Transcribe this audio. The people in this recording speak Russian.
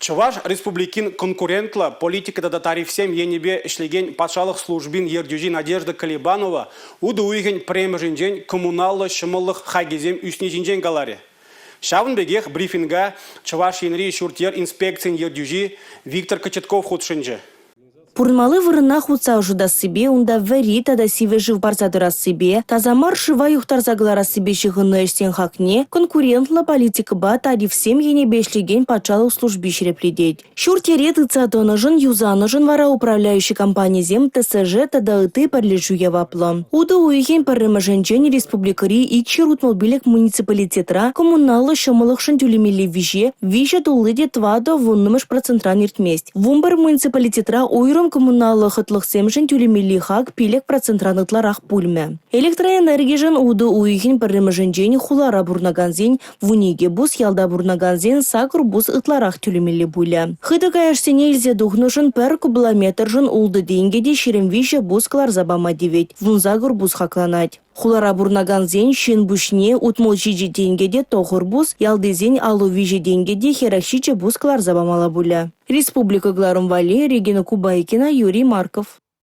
Чуваш республикин конкурентла политикада да тарифсем енебе ишлеген патшалық службин ердюжи Надежда Колебанова уды уйген премжинжен коммуналлы шымылық хагезем үснежинжен галаре. Шавын бегех брифинга Чуваш енри шуртер инспекциян ердюжи Виктор Кочетков худшинжи. Пурнмалы вырына хутса ужуда себе, унда вери тада сиве жив барсадыра себе, тазамар шива юхтар заглара себе шихыны эштен хакне, конкурентла политика ба тариф сем ене бешлеген патшалық служби шерепледеть. Шуртере тыца тонажын юзанажын вара управляющий компания зем ТСЖ тада ыты парлежу явапло. Уда уйген парымаженчен республикари икшер утмобилек муниципалитетра коммуналы шамылық шантюлемели виже тулыде твадо вуннымыш процентран иртместь. Вумбар муниципалитетра ойрым коммуналлы хытлық семжін тюлемели хак пилек процентранытларах пульме. Электроэнергияжын уды уйген парымаженчен хулара бурнаганзен, вуниге бус ялда бурнаганзен сакур бус ытларах тюлемели буля. Хыды каяшсене илзе духнышын пер кубламетržын улды денгеде шеремвише бус кларзабама девет, вунзагур бус хакланать. Хулара бурнаганзен шин бушне утмол жиджи денгеде тохур бус, ялдезен алу виже денгеде херахшиче бус кларзабамала буля. Республика Гларумвали, Регина Кубайкина, Юрий Марков.